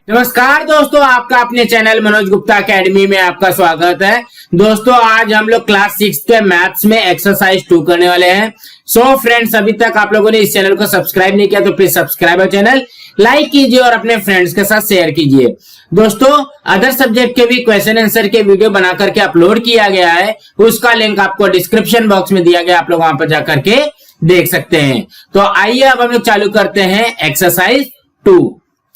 नमस्कार दोस्तों, आपका अपने चैनल मनोज गुप्ता एकेडमी में आपका स्वागत है। दोस्तों आज हम लोग क्लास 6 के मैथ्स में एक्सरसाइज 2 करने वाले हैं। सो फ्रेंड्स, अभी तक आप लोगों ने इस चैनल को सब्सक्राइब नहीं किया तो please subscribe our channel, like कीजिए और अपने फ्रेंड्स के साथ शेयर कीजिए। दोस्तों अदर सब्जेक्ट के भी क्वेश्चन आंसर के वीडियो बना करके अपलोड किया गया है, उसका लिंक आपको डिस्क्रिप्शन बॉक्स में दिया गया, आप लोग वहां पर जाकर के देख सकते हैं। तो आइए अब हम लोग चालू करते हैं एक्सरसाइज 2।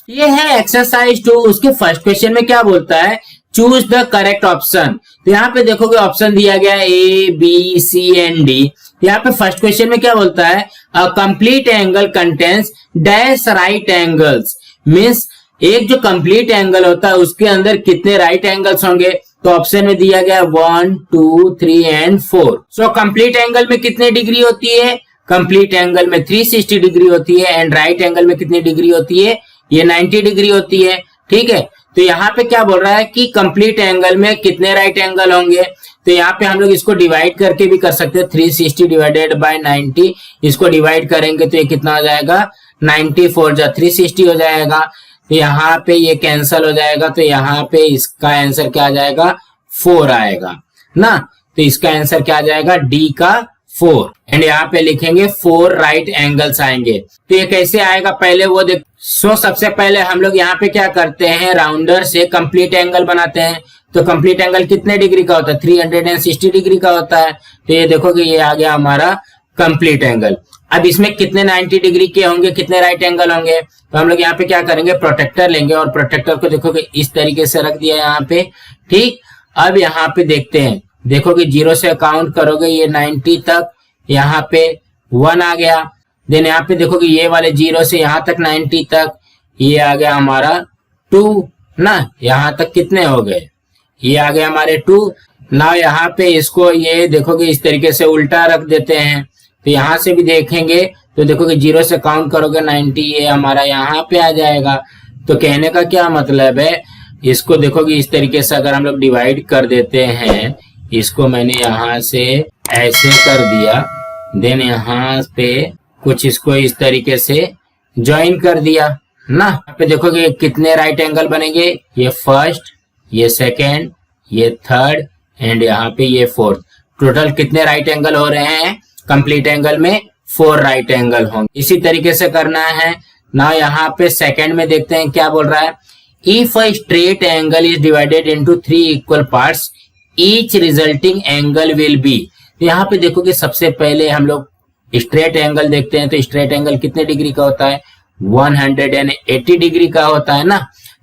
ये है एक्सरसाइज 2। उसके फर्स्ट क्वेश्चन में क्या बोलता है, चूज द करेक्ट ऑप्शन। तो यहाँ पे देखोगे ऑप्शन दिया गया है A B C and D. यहाँ पे फर्स्ट क्वेश्चन में क्या बोलता है, a complete angle contains dash right angles. Means एक जो कंप्लीट एंगल होता है उसके अंदर कितने राइट एंगल्स होंगे। तो ऑप्शन में दिया गया 1 2 3 एंड 4। सो कंप्लीट एंगल में कितने डिग्री होती है, कंप्लीट एंगल में 360 डिग्री होती है। एंड राइट एंगल में कितनी डिग्री होती है, ये 90 डिग्री होती है। ठीक है, तो यहाँ पे क्या बोल रहा है कि कंप्लीट एंगल में कितने राइट एंगल होंगे। तो यहाँ पे हम लोग इसको डिवाइड करके भी कर सकते हैं, 360 डिवाइडेड बाय 90। इसको डिवाइड करेंगे तो ये कितना हो जाएगा, 94 जा 360 हो जाएगा। तो यहाँ पे ये कैंसल हो जाएगा, तो यहाँ पे इसका आंसर क्या आ जाएगा, 4 आएगा ना। तो इसका आंसर क्या आ जाएगा, डी का 4। एंड यहाँ पे लिखेंगे 4 राइट एंगल्स आएंगे। तो ये कैसे आएगा पहले वो देख। सबसे पहले हम लोग यहाँ पे क्या करते हैं, राउंडर से कंप्लीट एंगल बनाते हैं। तो कंप्लीट एंगल कितने डिग्री का होता है, 360 डिग्री का होता है। तो ये देखोगे ये आ गया हमारा कंप्लीट एंगल। अब इसमें कितने 90 डिग्री के होंगे, कितने राइट एंगल होंगे। तो हम लोग यहाँ पे क्या करेंगे, प्रोटेक्टर लेंगे और प्रोटेक्टर को देखोगे इस तरीके से रख दिया यहाँ पे। ठीक, अब यहाँ पे देखते हैं, देखोगे 0 से काउंट करोगे ये 90 तक, यहाँ पे 1 आ गया। देन यहाँ पे देखोगे ये वाले 0 से यहाँ तक 90 तक, ये आ गया हमारा 2 ना। यहाँ तक कितने हो गए, ये आ गए हमारे 2 ना। यहाँ पे इसको ये देखोगे इस तरीके से उल्टा रख देते हैं। तो यहाँ से भी देखेंगे तो देखोगे 0 से काउंट करोगे 90, ये हमारा यहाँ पे आ जाएगा। तो कहने का क्या मतलब है, इसको देखोगे इस तरीके से अगर हम लोग डिवाइड कर देते हैं, इसको मैंने यहाँ से ऐसे कर दिया, देन यहाँ पे कुछ इसको इस तरीके से ज्वाइन कर दिया ना। यहाँ पे देखोगे कितने राइट एंगल बनेंगे, ये फर्स्ट, ये सेकेंड, ये थर्ड एंड यहाँ पे ये फोर्थ। टोटल कितने राइट एंगल हो रहे हैं, कंप्लीट एंगल में 4 राइट एंगल होंगे। इसी तरीके से करना है ना। यहाँ पे सेकेंड में देखते हैं क्या बोल रहा है, if a straight angle is divided into 3 equal parts each resulting angle will be. यहाँ पे देखोगे सबसे पहले हम लोग स्ट्रेट एंगल देखते हैं। तो स्ट्रेट एंगल कितने डिग्री का होता है, 180 डिग्री का होता है ना।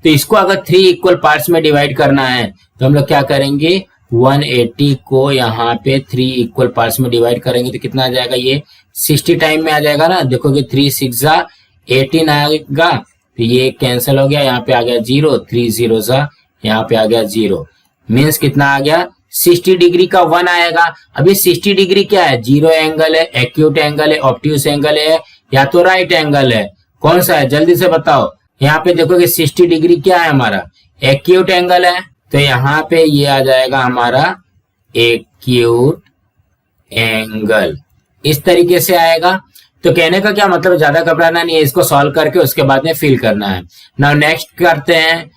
तो इसको अगर 3 इक्वल पार्ट्स में डिवाइड करना है तो हम लोग क्या करेंगे, 180 को यहाँ पे 3 इक्वल पार्ट्स में डिवाइड करेंगे तो कितना आ जाएगा, ये 60 टाइम में आ जाएगा ना। देखोगे 3 6 जा 18 आएगा, तो ये कैंसिल हो गया, यहाँ पे आ गया 0, 3 0 जा यहाँ पे आ गया 0। मीन्स कितना आ गया, 60 डिग्री का 1 आएगा। अभी 60 डिग्री क्या है, 0 एंगल है, एक्यूट एंगल है, ऑब्ट्यूस एंगल है, या तो राइट एंगल है, कौन सा है जल्दी से बताओ। यहाँ पे देखोगे 60 डिग्री क्या है हमारा, एक्यूट एंगल है। तो यहाँ पे ये आ जाएगा हमारा एक्यूट एंगल, इस तरीके से आएगा। तो कहने का क्या मतलब, ज्यादा घबराना नहीं है, इसको सॉल्व करके उसके बाद में फिल करना है। नाउ नेक्स्ट करते हैं।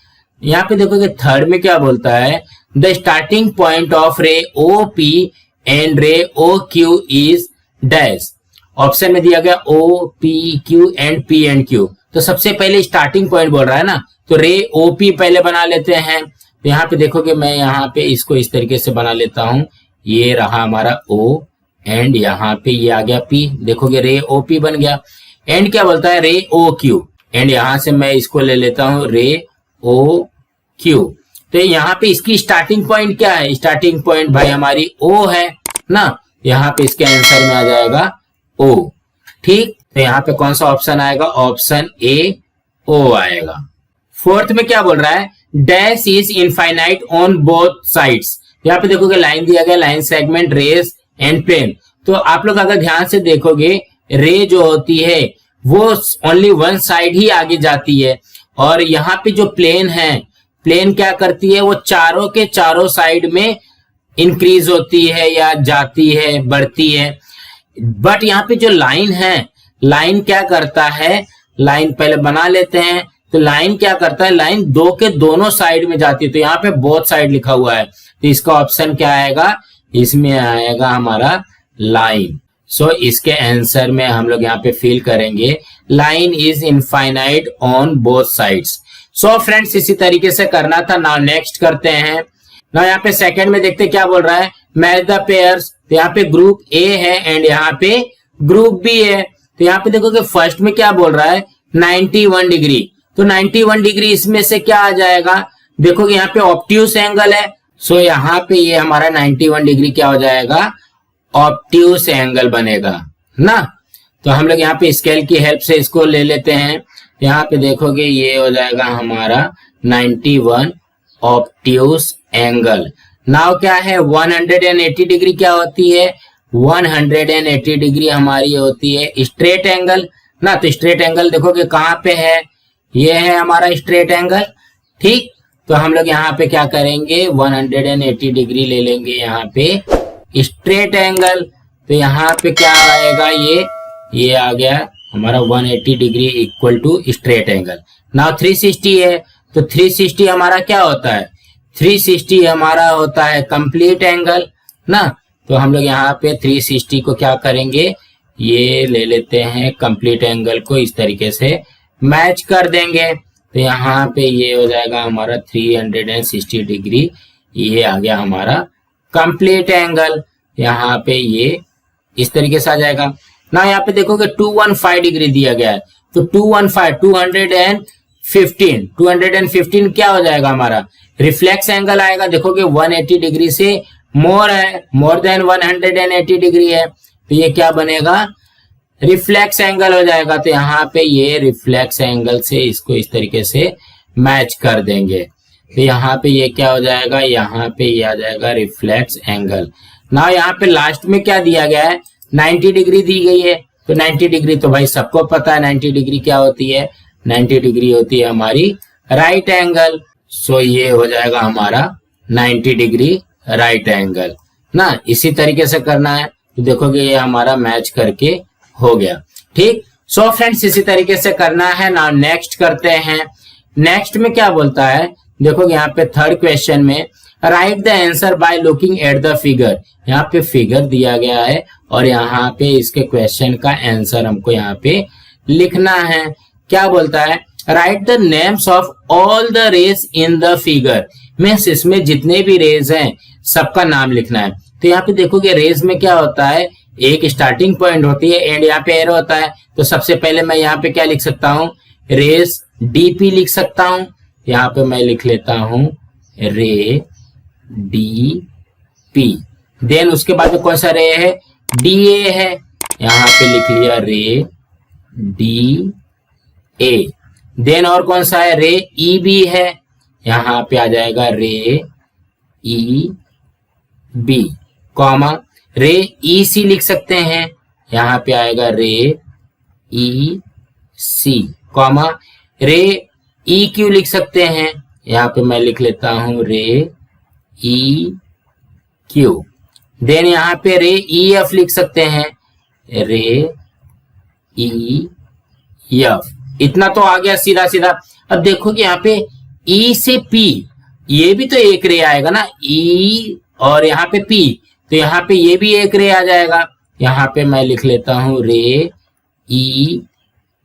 यहाँ पे देखोगे थर्ड में क्या बोलता है, द स्टार्टिंग पॉइंट ऑफ रे ओ P and ray O Q is dash. Option में दिया गया O P Q and P and Q. तो सबसे पहले स्टार्टिंग पॉइंट बोल रहा है ना, तो रे ओ पी पहले बना लेते हैं। तो यहाँ पे देखोगे मैं यहाँ पे इसको इस तरीके से बना लेता हूं, ये रहा हमारा ओ एंड यहाँ पे ये आ गया पी। देखोगे रे ओ पी बन गया। एंड क्या बोलता है, रे ओ क्यू। एंड यहाँ से मैं इसको ले लेता हूं रे ओ क्यू। तो यहाँ पे इसकी स्टार्टिंग पॉइंट क्या है, स्टार्टिंग पॉइंट भाई हमारी ओ है ना। यहाँ पे इसके आंसर में आ जाएगा ओ। ठीक, तो यहाँ पे कौन सा ऑप्शन आएगा, ऑप्शन ए ओ आएगा। फोर्थ में क्या बोल रहा है, dash is infinite on both sides. यहाँ पे देखोगे लाइन दिया गया, line segment rays and plane. तो आप लोग अगर ध्यान से देखोगे, रे जो होती है वो ओनली वन साइड ही आगे जाती है, और यहाँ पे जो प्लेन है, प्लेन क्या करती है, वो चारों के चारों साइड में इंक्रीज होती है या जाती है, बढ़ती है। बट यहाँ पे जो लाइन है, लाइन क्या करता है, लाइन पहले बना लेते हैं। तो लाइन क्या करता है, लाइन दो के दोनों साइड में जाती है, तो यहाँ पे बोथ साइड लिखा हुआ है, तो इसका ऑप्शन क्या आएगा, इसमें आएगा हमारा लाइन। सो इसके आंसर में हम लोग यहाँ पे फिल करेंगे line is infinite on both sides. So friends इसी तरीके से करना था। नाउ नेक्स्ट करते हैं। नाउ यहाँ पे सेकंड में देखते क्या बोल रहा है, मैच द पेयर्स। तो यहाँ पे ग्रुप ए है एंड यहाँ पे ग्रुप बी है। तो यहाँ पे देखो कि फर्स्ट में क्या बोल रहा है 91 डिग्री, तो 91 डिग्री इसमें से क्या आ जाएगा, देखो कि यहाँ पे ऑब्ट्यूस एंगल है। सो यहाँ पे ये हमारा 91 डिग्री क्या हो जाएगा, ऑब्ट्यूस एंगल बनेगा ना। तो हम लोग यहाँ पे स्केल की हेल्प से इसको ले लेते हैं। यहाँ पे देखोगे ये हो जाएगा हमारा 91 ऑब्ट्यूस एंगल। नाउ क्या है 180 डिग्री क्या होती है, 180 डिग्री हमारी होती है स्ट्रेट एंगल ना। तो स्ट्रेट एंगल देखोगे कहाँ पे है, ये है हमारा स्ट्रेट एंगल, ठीक। तो हम लोग यहाँ पे क्या करेंगे 180 डिग्री ले लेंगे यहाँ पे स्ट्रेट एंगल। तो यहाँ पे क्या आएगा, ये आ गया हमारा 180 degree equal to straight angle. Now 360 है, तो 360 हमारा क्या होता है, 360 हमारा होता है कंप्लीट एंगल ना। तो हम लोग यहाँ पे 360 को क्या करेंगे, ये ले लेते हैं कंप्लीट एंगल को इस तरीके से मैच कर देंगे। तो यहाँ पे ये हो जाएगा हमारा 360 डिग्री, ये आ गया हमारा कंप्लीट एंगल। यहाँ पे ये इस तरीके से आ जाएगा ना। यहाँ पे देखोगे 215 डिग्री दिया गया है, तो 215 क्या हो जाएगा हमारा रिफ्लेक्स एंगल आएगा। देखोगे 180 डिग्री से मोर है, मोर देन 180 डिग्री है, तो ये क्या बनेगा, रिफ्लेक्स एंगल हो जाएगा। तो यहाँ पे ये रिफ्लेक्स एंगल से इसको इस तरीके से मैच कर देंगे। तो यहाँ पे ये क्या हो जाएगा, यहाँ पे ये आ जाएगा रिफ्लेक्स एंगल ना। यहाँ पे लास्ट में क्या दिया गया है 90 डिग्री दी गई है। तो 90 डिग्री तो भाई सबको पता है 90 डिग्री क्या होती है, 90 डिग्री होती है हमारी राइट एंगल। सो ये हो जाएगा हमारा 90 डिग्री राइट एंगल ना। इसी तरीके से करना है, तो देखोगे ये हमारा मैच करके हो गया, ठीक। सो फ्रेंड्स इसी तरीके से करना है ना। नेक्स्ट करते हैं। नेक्स्ट में क्या बोलता है, देखोगे यहाँ पे थर्ड क्वेश्चन में right the answer by looking at the figure. यहाँ पे फिगर दिया गया है और यहाँ पे इसके क्वेश्चन का आंसर हमको यहाँ पे लिखना है। क्या बोलता है, write the names of all the rays in the figure. Means इसमें जितने भी रेज हैं सबका नाम लिखना है। तो यहाँ पे देखोगे रेज में क्या होता है, एक स्टार्टिंग पॉइंट होती है एंड यहाँ पे एरो होता है। तो सबसे पहले मैं यहाँ पे क्या लिख सकता हूँ, रेज डीपी लिख सकता हूँ। यहाँ पे मैं लिख लेता हूँ रे डी पी। देन उसके बाद में कौन सा रे है, डी ए है, यहाँ पे लिख लिया रे डी ए। देन और कौन सा है, रे ई बी है, यहाँ पे आ जाएगा रे ई बी, कॉमा रे ई सी लिख सकते हैं, यहाँ पे आएगा रे ई सी, कॉमा रे ई क्यू लिख सकते हैं, यहाँ पे मैं लिख लेता हूं रे ई क्यू। देन यहाँ पे रे ई एफ लिख सकते हैं, रे ई एफ। इतना तो आ गया सीधा सीधा। अब देखो कि यहाँ पे ई से पी, ये भी तो एक रे आएगा ना, ई और यहाँ पे पी, तो यहाँ पे ये भी एक रे आ जाएगा। यहाँ पे मैं लिख लेता हूं रे ई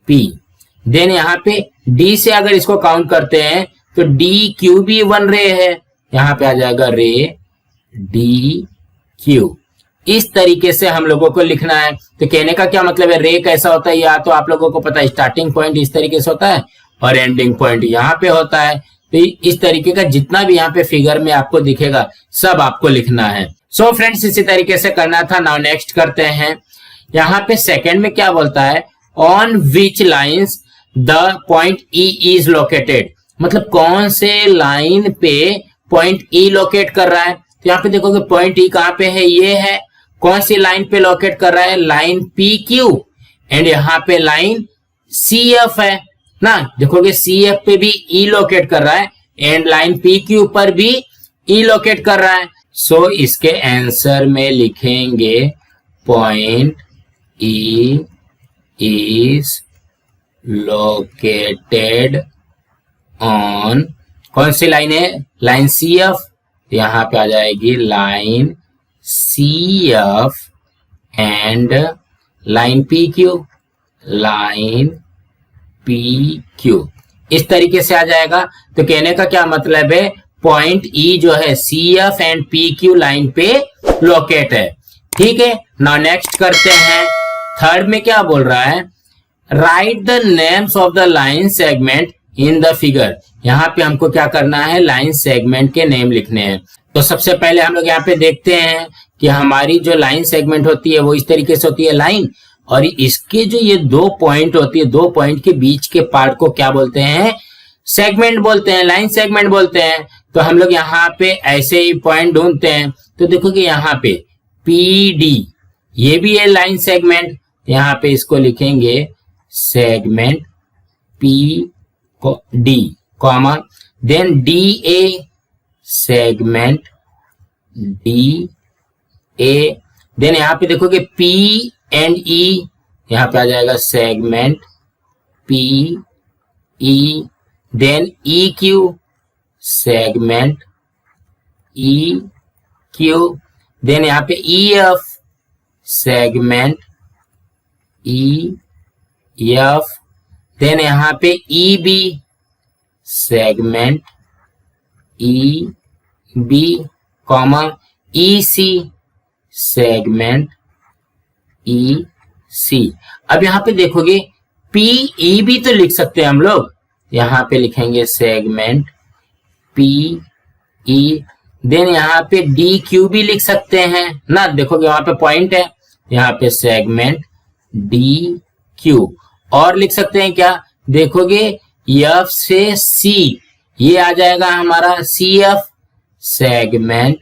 पी। देन यहाँ पे डी से अगर इसको काउंट करते हैं तो डी क्यू भी वन रे है, यहाँ पे आ जाएगा रे डी क्यू। इस तरीके से हम लोगों को लिखना है। तो कहने का क्या मतलब है, रे कैसा होता है, या तो आप लोगों को पता है स्टार्टिंग पॉइंट इस तरीके से होता है और एंडिंग पॉइंट यहाँ पे होता है। तो इस तरीके का जितना भी यहाँ पे फिगर में आपको दिखेगा सब आपको लिखना है। सो फ्रेंड्स इसी तरीके से करना था। नाउ नेक्स्ट करते हैं। यहाँ पे सेकंड में क्या बोलता है, on which lines the point E is located. मतलब कौन से लाइन पे पॉइंट ई लोकेट कर रहा है। तो यहाँ पे देखोगे पॉइंट ई कहाँ पे है, ये है। कौन सी लाइन पे लोकेट कर रहा है, लाइन पी क्यू, एंड यहाँ पे लाइन सी एफ है ना। देखोगे सी एफ पे भी ई लोकेट कर रहा है एंड लाइन पी क्यू पर भी ई लोकेट कर रहा है। सो इसके आंसर में लिखेंगे point E is located on कौन सी लाइन है, लाइन सी एफ, यहाँ पे आ जाएगी line C F and line P Q, line P Q, इस तरीके से आ जाएगा। तो कहने का क्या मतलब है, पॉइंट ई जो है C F and P Q line पे लोकेट है। ठीक है, नाउ नेक्स्ट करते हैं। थर्ड में क्या बोल रहा है, write the names of the line segment in the figure. यहाँ पे हमको क्या करना है, लाइन सेगमेंट के नेम लिखने हैं। तो सबसे पहले हम लोग यहाँ पे देखते हैं कि हमारी जो लाइन सेगमेंट होती है वो इस तरीके से होती है लाइन, और इसके जो ये 2 पॉइंट होती है, 2 पॉइंट के बीच के पार्ट को क्या बोलते हैं, सेगमेंट बोलते हैं, लाइन सेगमेंट बोलते हैं। तो हम लोग यहाँ पे ऐसे ही पॉइंट ढूंढते हैं। तो देखो कि यहाँ पे पी डी ये भी है लाइन सेगमेंट, यहाँ पे इसको लिखेंगे segment P D comma, then D A segment D A, then यहाँ पे देखोगे पी एंड ई, यहाँ पे आ जाएगा segment P E, then E Q segment E Q, then यहाँ पे E F segment E F, then यहाँ पे E B segment E B comma, E C segment E C. अब यहाँ पे देखोगे पी ई भी तो लिख सकते हैं हम लोग, यहाँ पे लिखेंगे सेगमेंट पी ई, देन यहाँ पे डी क्यू भी लिख सकते हैं ना, देखोगे वहां पे पॉइंट है, यहाँ पे सेगमेंट डी क्यू, और लिख सकते हैं क्या, देखोगे एफ से सी, ये आ जाएगा हमारा C F segment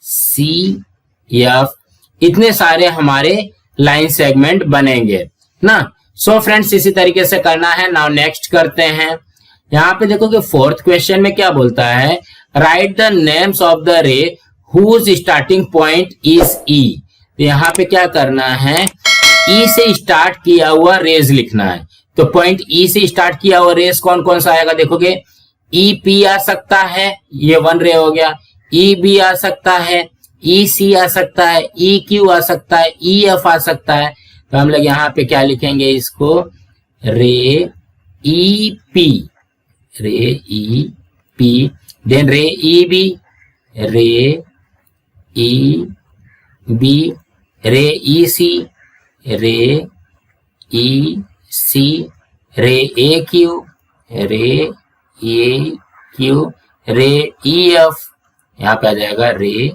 C F. इतने सारे हमारे लाइन सेगमेंट बनेंगे ना। सो फ्रेंड्स इसी तरीके से करना है। नाउ नेक्स्ट करते हैं। यहाँ पे देखो कि फोर्थ क्वेश्चन में क्या बोलता है, write the names of the ray whose starting point is E. यहाँ पे क्या करना है, ई से स्टार्ट किया हुआ रेज लिखना है। तो पॉइंट ई से स्टार्ट किया हुआ रेज कौन कौन सा आएगा, देखोगे ई पी आ सकता है, ये 1 रे हो गया, ई बी आ सकता है, ई सी आ सकता है, ई क्यू आ सकता है, ई एफ आ सकता है। तो हम लोग यहाँ पे क्या लिखेंगे इसको, रे ई पी, रे ई पी, देन रे ई बी, रे ई बी, रे ई सी, रे ई सी, रे ए क्यू, रे ए क्यू, रे ई एफ, यहाँ पे आ जाएगा रे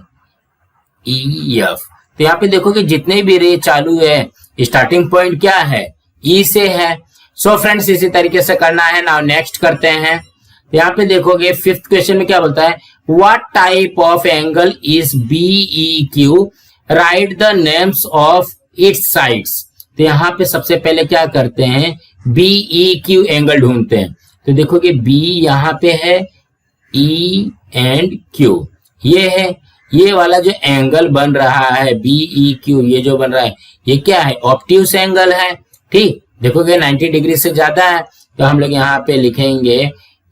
ई एफ। तो यहाँ पे देखो कि जितने भी रे चालू है स्टार्टिंग पॉइंट क्या है, ई से है। सो फ्रेंड्स इसी तरीके से करना है। नाउ नेक्स्ट करते हैं। यहाँ पे देखोगे फिफ्थ क्वेश्चन में क्या बोलता है, what type of angle is B E Q, write the names of its sides. तो यहाँ पे सबसे पहले क्या करते हैं, बी ई क्यू एंगल ढूंढते हैं। तो देखोगे बी यहाँ पे है, ई एंड क्यू ये है, ये वाला जो एंगल बन रहा है बी ई क्यू, ये जो बन रहा है ये क्या है, ऑब्ट्यूस एंगल है। ठीक, देखोगे 90 डिग्री से ज्यादा है। तो हम लोग यहाँ पे लिखेंगे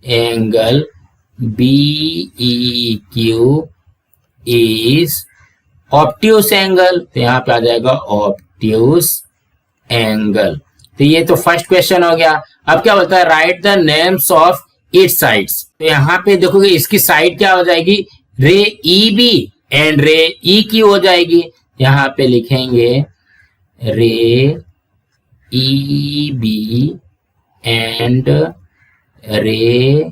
angle B E Q is obtuse angle. तो यहाँ पे आ जाएगा ऑब्ट्यूस एंगल। तो ये तो फर्स्ट क्वेश्चन हो गया। अब क्या बोलता है, write the names of its sides. तो यहाँ पे देखोगे इसकी साइड क्या हो जाएगी, रे ई B and ray E Q हो जाएगी। यहाँ पे लिखेंगे रे ई B and ray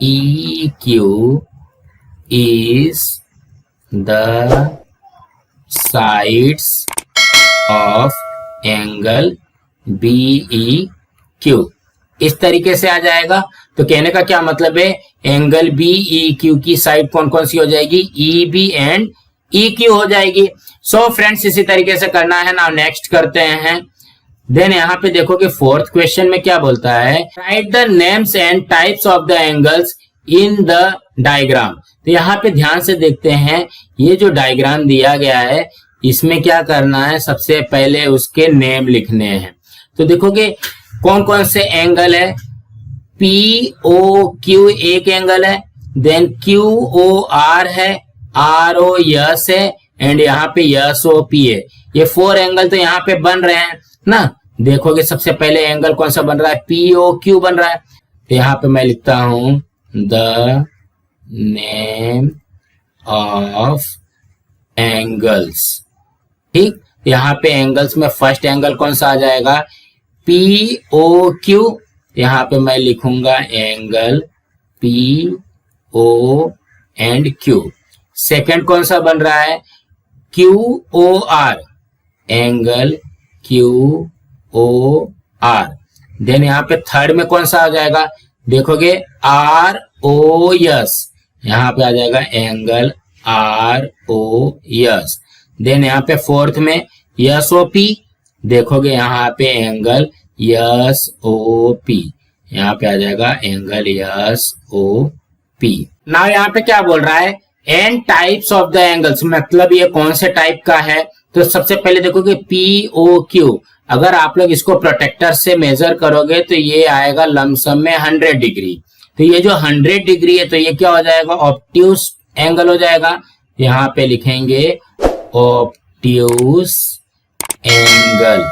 E Q is the sides of angle B E Q, इस तरीके से आ जाएगा। तो कहने का क्या मतलब है, एंगल बी ई क्यू की साइड कौन कौन सी हो जाएगी, E B and E Q हो जाएगी। सो फ्रेंड्स इसी तरीके से करना है। नाउ नेक्स्ट करते हैं। देन यहाँ पे देखोगे फोर्थ क्वेश्चन में क्या बोलता है, write the names and types of the angles in the diagram. तो यहाँ पे ध्यान से देखते हैं, ये जो डायग्राम दिया गया है इसमें क्या करना है, सबसे पहले उसके नेम लिखने हैं। तो देखोगे कौन कौन से एंगल है, पी ओ क्यू एक एंगल है, देन क्यू ओ आर है, आर ओ यस है, एंड यहाँ पे यस ओ पी है। ये 4 एंगल तो यहाँ पे बन रहे हैं ना। देखोगे सबसे पहले एंगल कौन सा बन रहा है, पी ओ क्यू बन रहा है। तो यहाँ पे मैं लिखता हूं द नेम ऑफ एंगल्स। ठीक, यहाँ पे एंगल्स में फर्स्ट एंगल कौन सा आ जाएगा, पी ओ क्यू। यहाँ पे मैं लिखूंगा angle P O and Q. Second कौन सा बन रहा है, Q O R, angle Q O R. Then यहाँ पे थर्ड में कौन सा आ जाएगा, देखोगे आर ओ यस, यहाँ पे आ जाएगा angle R O S. Then यहाँ पे फोर्थ में यस ओ पी, देखोगे यहाँ पे एंगल यस ओ पी, यहाँ पे आ जाएगा angle S O P. Now यहाँ पे क्या बोल रहा है, an types of the angles, मतलब ये कौन से टाइप का है। तो सबसे पहले देखोगे पी ओ क्यू, अगर आप लोग इसको प्रोटेक्टर से मेजर करोगे तो ये आएगा लमसम में 100 डिग्री। तो ये जो 100 डिग्री है तो ये क्या हो जाएगा, ऑब्ट्यूस एंगल हो जाएगा। यहाँ पे लिखेंगे ऑब्ट्यूस एंगल,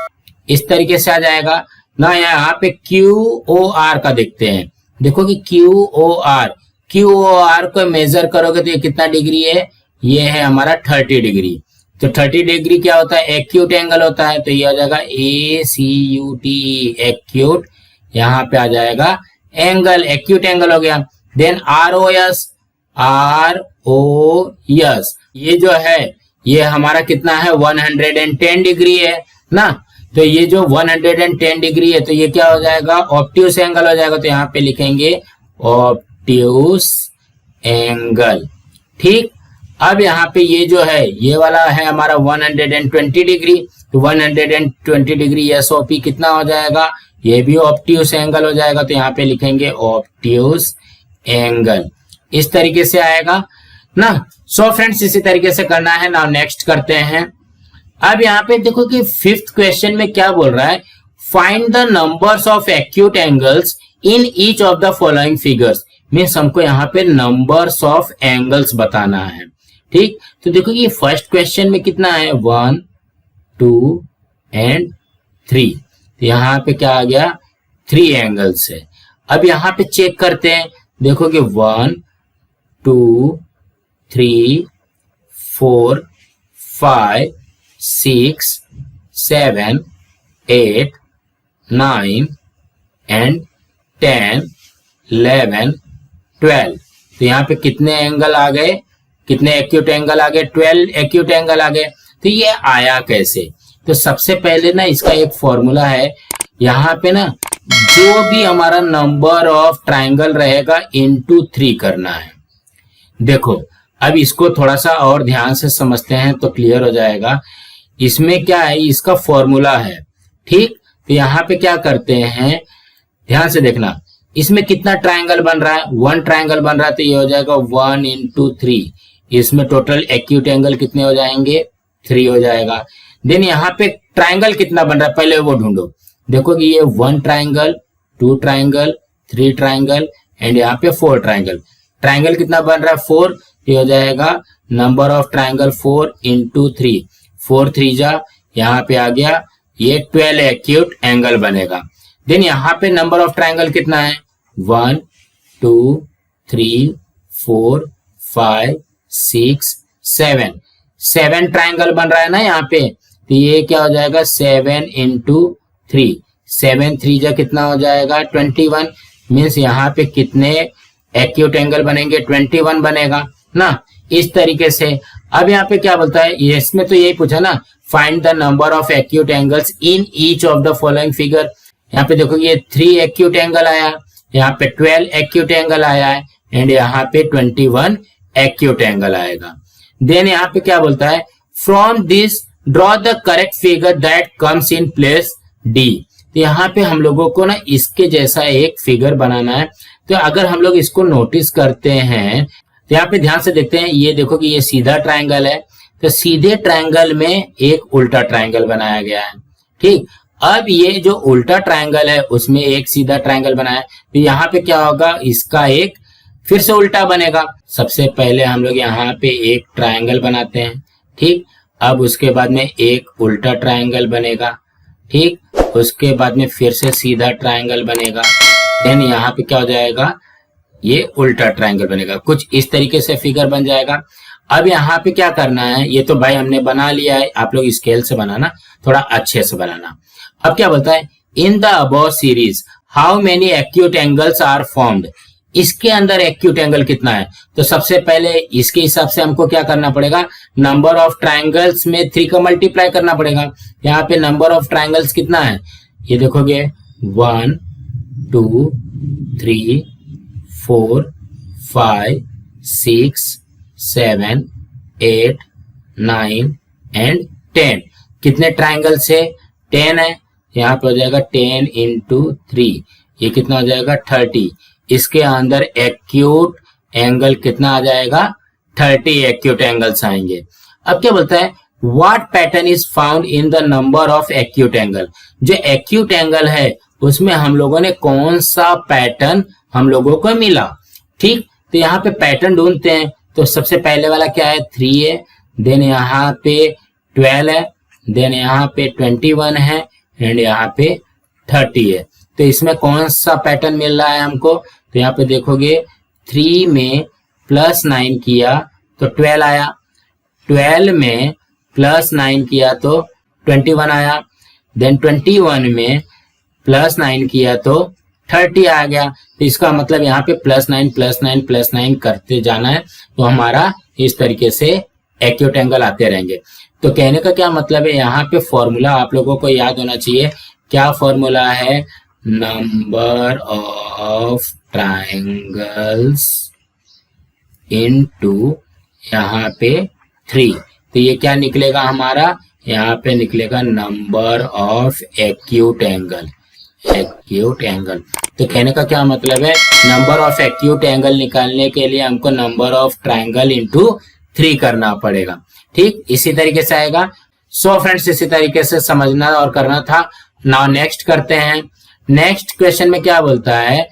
इस तरीके से आ जाएगा ना। यहाँ पे क्यू ओ आर का देखते हैं, देखो कि क्यू ओ आर को मेजर करोगे तो ये कितना डिग्री है, ये है हमारा 30 डिग्री। तो 30 डिग्री क्या होता है, एक्यूट एंगल होता है। तो ये आ जाएगा ए सी यू टी, एक्यूट। यहाँ पे आ जाएगा एंगल, एक्यूट एंगल हो गया। देन आर ओ यस, ये जो है ये हमारा कितना है, 110 डिग्री है ना। तो ये जो 110 डिग्री है तो ये क्या हो जाएगा, ऑब्ट्यूस एंगल हो जाएगा। तो यहाँ पे लिखेंगे ऑब्ट्यूस एंगल। ठीक, अब यहाँ पे ये जो है ये वाला है हमारा 120 डिग्री। तो 120 डिग्री एसओपी कितना हो जाएगा, ये भी ऑब्ट्यूस एंगल हो जाएगा। तो यहाँ पे लिखेंगे ऑब्ट्यूस एंगल, इस तरीके से आएगा ना। सो फ्रेंड्स इसी तरीके से करना है ना। नेक्स्ट करते हैं। अब यहाँ पे देखो कि 5th क्वेश्चन में क्या बोल रहा है, find the numbers of acute angles in each of the following figures. Means हमको यहाँ पे नंबर्स ऑफ एंगल्स बताना है। ठीक, तो देखो ये फर्स्ट क्वेश्चन में कितना है, 1 2 एंड 3। तो यहाँ पे क्या आ गया, 3 एंगल्स है। अब यहाँ पे चेक करते हैं, देखोगे 1 2 3 4 5 6 7 8 9 एंड 10 11 12। तो यहाँ पे कितने एंगल आ गए, कितने एक्यूट एंगल आ गए, 12 एक्यूट एंगल आ गए। तो ये आया कैसे, तो सबसे पहले ना इसका एक फॉर्मूला है। यहाँ पे ना जो भी हमारा नंबर ऑफ ट्राइंगल रहेगा इनटू 3 करना है। देखो अब इसको थोड़ा सा और ध्यान से समझते हैं तो क्लियर हो जाएगा। इसमें क्या है, इसका फॉर्मूला है। ठीक, तो यहाँ पे क्या करते हैं, ध्यान से देखना, इसमें कितना ट्राइंगल बन रहा है, 1 ट्राइंगल बन रहा है। तो ये हो जाएगा 1 × 3। इसमें टोटल एक्यूट एंगल कितने हो जाएंगे, 3 हो जाएगा। देन यहाँ पे ट्राइंगल कितना बन रहा है पहले वो ढूंढो। देखो कि ये 1 ट्राइंगल, 2 ट्राइंगल, 3 ट्राइंगल एंड यहाँ पे 4 ट्राइंगल। ट्राइंगल कितना बन रहा है, 4। ये हो जाएगा नंबर ऑफ ट्राइंगल 4 × 3, 4 3 जा, यहाँ पे आ गया ये 12 एक्यूट एंगल बनेगा। देन यहाँ पे नंबर ऑफ ट्राइंगल कितना है, 1 2 3 4 5 6 7, 7 ट्राइंगल बन रहा है ना यहाँ पे। तो ये क्या हो जाएगा, 7 × 3, 7 3 जा कितना हो जाएगा, 21। मीन्स यहाँ पे कितने एक्यूट एंगल बनेंगे, 21 बनेगा ना, इस तरीके से। अब यहाँ पे क्या बोलता है, इसमें तो यही पूछा ना, find the number of acute angles in each of the following figure. यहाँ पे देखो ये 3 एक्यूट एंगल आया, यहाँ पे 12 एक्यूट एंगल आया है एंड यहाँ पे 21 एक्यूट एंगल आएगा। देन यहाँ पे क्या बोलता है, from this draw the correct figure that comes in place D. तो यहाँ पे हम लोगों को ना इसके जैसा एक फिगर बनाना है। तो अगर हम लोग इसको नोटिस करते हैं तो यहाँ पे ध्यान से देखते हैं, ये देखो कि ये सीधा ट्राइंगल है। तो सीधे ट्राइंगल में एक उल्टा ट्राइंगल बनाया गया है। ठीक, अब ये जो उल्टा ट्रायंगल है उसमें एक सीधा ट्रायंगल बनाया, तो यहाँ पे क्या होगा, इसका एक फिर से उल्टा बनेगा। सबसे पहले हम लोग यहाँ पे एक ट्रायंगल बनाते हैं, ठीक। अब उसके बाद में एक उल्टा ट्रायंगल बनेगा, ठीक। उसके बाद में फिर से सीधा ट्रायंगल बनेगा, देन यहाँ पे क्या हो जाएगा, ये उल्टा ट्रायंगल बनेगा। कुछ इस तरीके से फिगर बन जाएगा। अब यहाँ पे क्या करना है, ये तो भाई हमने बना लिया है, आप लोग स्केल से बनाना, थोड़ा अच्छे से बनाना। अब क्या बोलता है, in the above series how many acute angles are formed. इसके अंदर एक्यूट एंगल कितना है, तो सबसे पहले इसके हिसाब से हमको क्या करना पड़ेगा, नंबर ऑफ ट्रायंगल्स में 3 का मल्टीप्लाई करना पड़ेगा। यहाँ पे नंबर ऑफ ट्रायंगल्स कितना है, ये देखोगे 1 2 3 4 5 6 7 8 9 एंड 10। कितने ट्रायंगल से, 10 है, यहाँ पे हो जाएगा 10 इंटू 3, ये कितना हो जाएगा 30। इसके अंदर एक्यूट एंगल कितना आ जाएगा, 30 एक्यूट एंगल्स आएंगे। अब क्या बोलता है, what pattern is found in the number of acute angle. जो एक्यूट एंगल है उसमें हम लोगों ने कौन सा पैटर्न हम लोगों को मिला, ठीक। तो यहाँ पे पैटर्न ढूंढते हैं, तो सबसे पहले वाला क्या है, 3 है, देन यहाँ पे 12 है, देन यहाँ पे 21 है एंड यहाँ पे 30 है। तो इसमें कौन सा पैटर्न मिल रहा है हमको, तो यहाँ पे देखोगे 3 में +9 किया तो 12 आया, 12 में +9 किया तो 21 आया, देन 21 में +9 किया तो 30 आ गया। तो इसका मतलब यहाँ पे +9 करते जाना है, तो हमारा इस तरीके से एक्यूट एंगल आते रहेंगे। तो कहने का क्या मतलब है, यहाँ पे फॉर्मूला आप लोगों को याद होना चाहिए। क्या फॉर्मूला है, नंबर ऑफ ट्रायंगल्स इनटू यहाँ पे 3, तो ये क्या निकलेगा हमारा, यहाँ पे निकलेगा number of acute angle, acute angle. तो कहने का क्या मतलब है, नंबर ऑफ एक्यूट एंगल निकालने के लिए हमको नंबर ऑफ ट्रायंगल इंटू 3 करना पड़ेगा, ठीक। इसी तरीके से आएगा। सो फ्रेंड्स, इसी तरीके से समझना और करना था। नाउ नेक्स्ट करते हैं। नेक्स्ट क्वेश्चन में क्या बोलता है,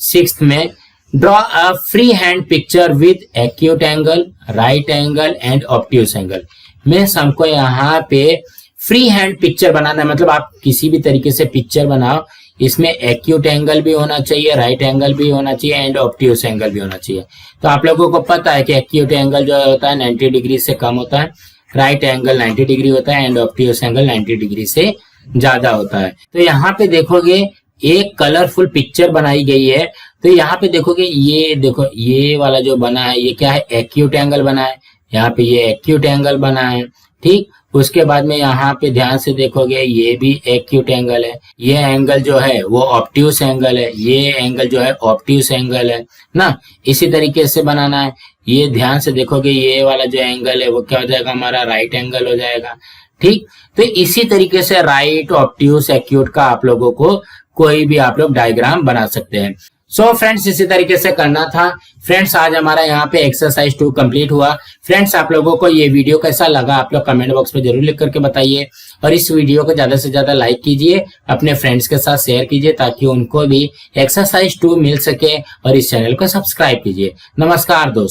6th में, draw a free hand picture with acute angle, right angle and obtuse angle. Means हमको यहाँ पे फ्री हैंड पिक्चर बनाना है, मतलब आप किसी भी तरीके से पिक्चर बनाओ, इसमें एक्यूट एंगल भी होना चाहिए, राइट एंगल भी होना चाहिए एंड ऑब्ट्यूस एंगल भी होना चाहिए। तो आप लोगों को पता है कि एक्यूट एंगल जो होता है 90 डिग्री से कम होता है, राइट एंगल 90 डिग्री होता है एंड ऑब्ट्यूस एंगल 90 डिग्री से ज्यादा होता है। तो यहाँ पे देखोगे एक कलरफुल पिक्चर बनाई गई है, तो यहाँ पे देखोगे, ये देखो ये वाला जो बना है ये क्या है, एक्यूट एंगल बना है, यहाँ पे ये एक्यूट एंगल बना है, ठीक। उसके बाद में यहाँ पे ध्यान से देखोगे ये भी एक्यूट एंगल है, ये एंगल जो है वो ऑब्ट्यूस एंगल है, ये एंगल जो है ऑब्ट्यूस एंगल है ना। इसी तरीके से बनाना है। ये ध्यान से देखोगे ये वाला जो एंगल है वो क्या हो जाएगा, हमारा राइट एंगल हो जाएगा, ठीक। तो इसी तरीके से राइट, ऑब्ट्यूस, एक्यूट का आप लोगों को कोई भी आप लोग डायग्राम बना सकते हैं। सो फ्रेंड्स, इसी तरीके से करना था। फ्रेंड्स, आज हमारा यहाँ पे एक्सरसाइज 2 कंप्लीट हुआ। फ्रेंड्स, आप लोगों को ये वीडियो कैसा लगा आप लोग कमेंट बॉक्स में जरूर लिख करके बताइए, और इस वीडियो को ज्यादा से ज्यादा लाइक कीजिए, अपने फ्रेंड्स के साथ शेयर कीजिए ताकि उनको भी एक्सरसाइज 2 मिल सके, और इस चैनल को सब्सक्राइब कीजिए। नमस्कार दोस्तों।